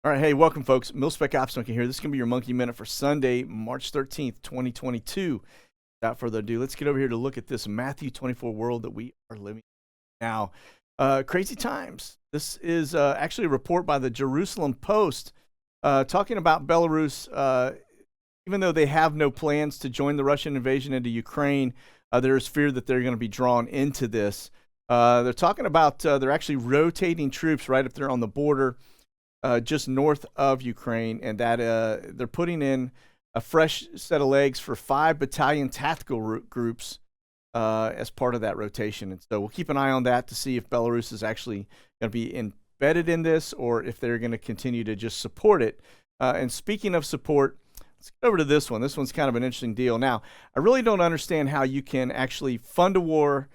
All right, hey, welcome, folks. Mil-Spec Ops Monkey here. This is going to be your Monkey Minute for Sunday, March 13th, 2022. Without further ado, let's get over here to look at this Matthew 24 world that we are living in now. Crazy times. This is actually a report by the Jerusalem Post talking about Belarus. Even though they have no plans to join the Russian invasion into Ukraine, there is fear that they're going to be drawn into this. They're talking about they're actually rotating troops right up there on the border. Just north of Ukraine, and that they're putting in a fresh set of legs for 5 battalion tactical groups as part of that rotation. And so we'll keep an eye on that to see if Belarus is actually going to be embedded in this or if they're going to continue to just support it. And speaking of support, let's get over to this one. This one's kind of an interesting deal. Now, I really don't understand how you can actually fund a war,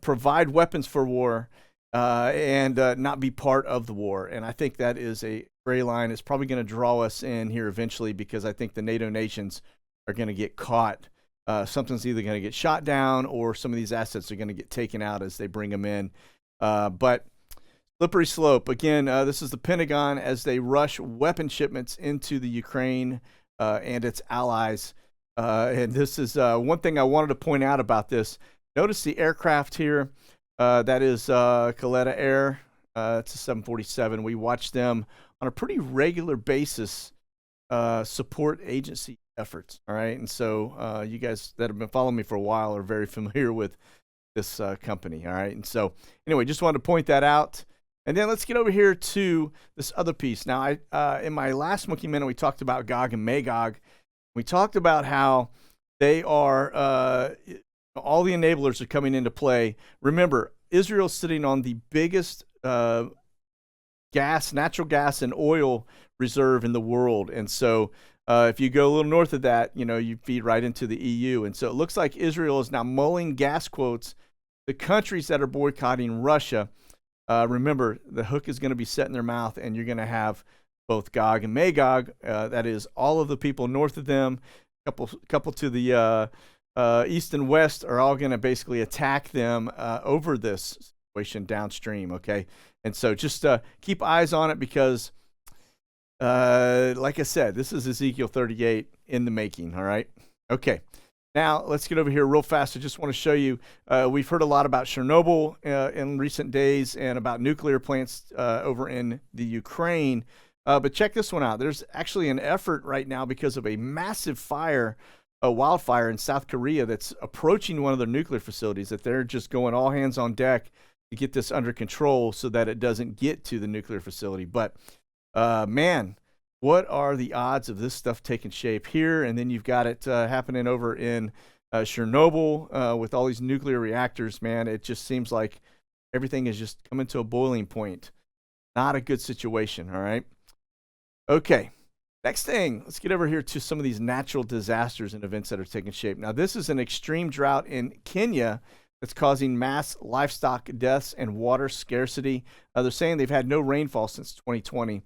provide weapons for war, and not be part of the war. And I think that is a gray line. It's probably going to draw us in here eventually because I think the NATO nations are going to get caught. Something's either going to get shot down or some of these assets are going to get taken out as they bring them in. But slippery slope. Again, this is the Pentagon as they rush weapon shipments into the Ukraine and its allies. And this is one thing I wanted to point out about this. Notice the aircraft here. That is Kaleta Air. It's a 747. We watch them on a pretty regular basis support agency efforts. All right. And so you guys that have been following me for a while are very familiar with this company. All right. And so anyway, just wanted to point that out. And then let's get over here to this other piece. Now, in my last Monkey Minute, we talked about Gog and Magog. We talked about how they are all the enablers are coming into play. Remember, Israel's sitting on the biggest natural gas and oil reserve in the world. And so if you go a little north of that, you feed right into the EU. And so it looks like Israel is now mulling gas quotes. The countries that are boycotting Russia, remember, the hook is going to be set in their mouth, and you're going to have both Gog and Magog. That is all of the people north of them, couple to the east and west are all going to basically attack them over this situation downstream, okay? And so just keep eyes on it because, like I said, this is Ezekiel 38 in the making, all right? Okay, now let's get over here real fast. I just want to show you, we've heard a lot about Chernobyl in recent days and about nuclear plants over in the Ukraine, but check this one out. There's actually an effort right now because of a massive wildfire in South Korea that's approaching one of their nuclear facilities, that they're just going all hands on deck to get this under control so that it doesn't get to the nuclear facility. But man, what are the odds of this stuff taking shape here? And then you've got it happening over in Chernobyl with all these nuclear reactors. Man, it just seems like everything is just coming to a boiling point. Not a good situation, all right? Okay. Next thing, let's get over here to some of these natural disasters and events that are taking shape. Now, this is an extreme drought in Kenya that's causing mass livestock deaths and water scarcity. They're saying they've had no rainfall since 2020.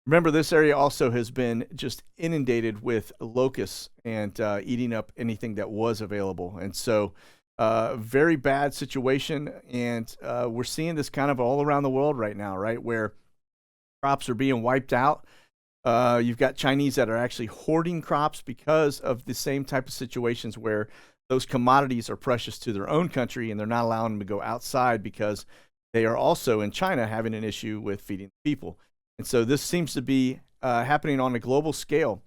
Remember, this area also has been just inundated with locusts and eating up anything that was available. And so, very bad situation. And we're seeing this kind of all around the world right now, right, where crops are being wiped out. You've got Chinese that are actually hoarding crops because of the same type of situations where those commodities are precious to their own country and they're not allowing them to go outside because they are also in China having an issue with feeding people. And so this seems to be happening on a global scale.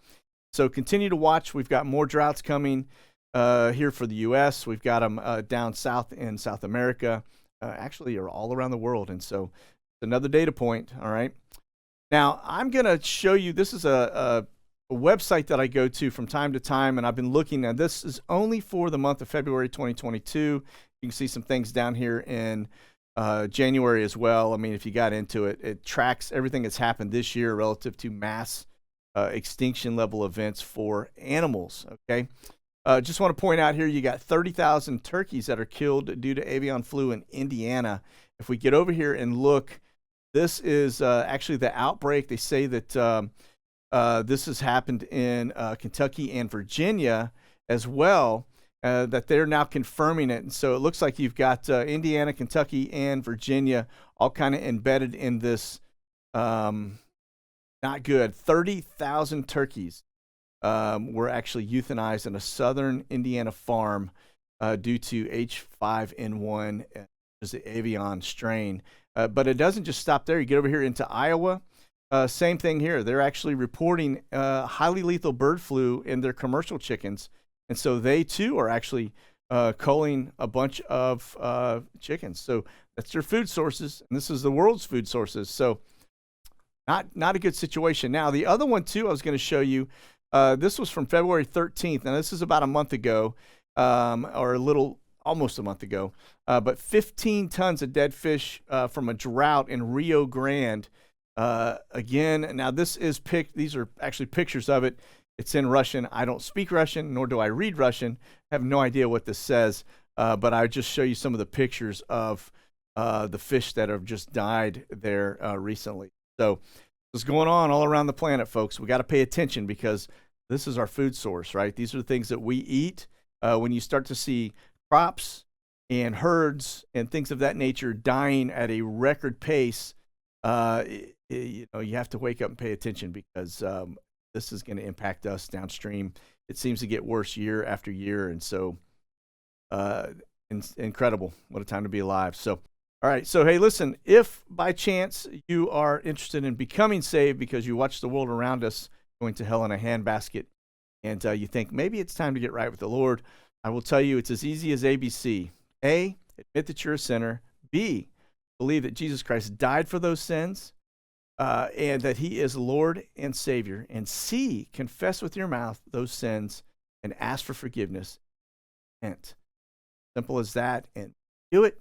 So continue to watch. We've got more droughts coming here for the U.S. We've got them down south in South America, actually are all around the world. And so it's another data point, all right? Now, I'm going to show you, this is a website that I go to from time to time, and I've been looking at this is only for the month of February 2022. You can see some things down here in January as well. I mean, if you got into it, it tracks everything that's happened this year relative to mass extinction level events for animals, okay? Just want to point out here, you got 30,000 turkeys that are killed due to avian flu in Indiana. If we get over here and look, this is actually the outbreak. They say that this has happened in Kentucky and Virginia as well, that they're now confirming it. And so it looks like you've got Indiana, Kentucky, and Virginia all kind of embedded in this Not good. 30,000 turkeys were actually euthanized in a southern Indiana farm due to H5N1, which is the avian strain. But it doesn't just stop there. You get over here into Iowa. Same thing here. They're actually reporting highly lethal bird flu in their commercial chickens. And so they, too, are actually culling a bunch of chickens. So that's their food sources. And this is the world's food sources. So not a good situation. Now, the other one, too, I was going to show you, this was from February 13th. Now, this is about a month ago, or almost a month ago. But 15 tons of dead fish from a drought in Rio Grande. Again, now these are actually pictures of it. It's in Russian. I don't speak Russian, nor do I read Russian. I have no idea what this says, but I just show you some of the pictures of the fish that have just died there recently. So what's going on all around the planet, folks? We got to pay attention because this is our food source, right? These are the things that we eat. When you start to see crops and herds and things of that nature dying at a record pace, you have to wake up and pay attention because this is going to impact us downstream. It seems to get worse year after year, and so incredible. What a time to be alive. So, all right. So, hey, listen, if by chance you are interested in becoming saved because you watch the world around us going to hell in a handbasket, and you think maybe it's time to get right with the Lord, I will tell you it's as easy as ABC. A, admit that you're a sinner. B, believe that Jesus Christ died for those sins and that he is Lord and Savior. And C, confess with your mouth those sins and ask for forgiveness. Repent. Simple as that. And do it.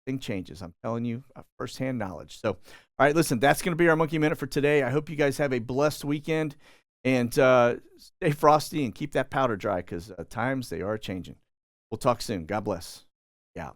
Thing changes. I'm telling you, firsthand knowledge. So, all right, listen, that's going to be our Monkey Minute for today. I hope you guys have a blessed weekend and stay frosty and keep that powder dry because times they are changing. We'll talk soon. God bless. Yeah.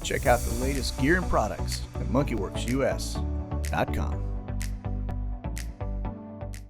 Check out the latest gear and products at monkeywerxus.com.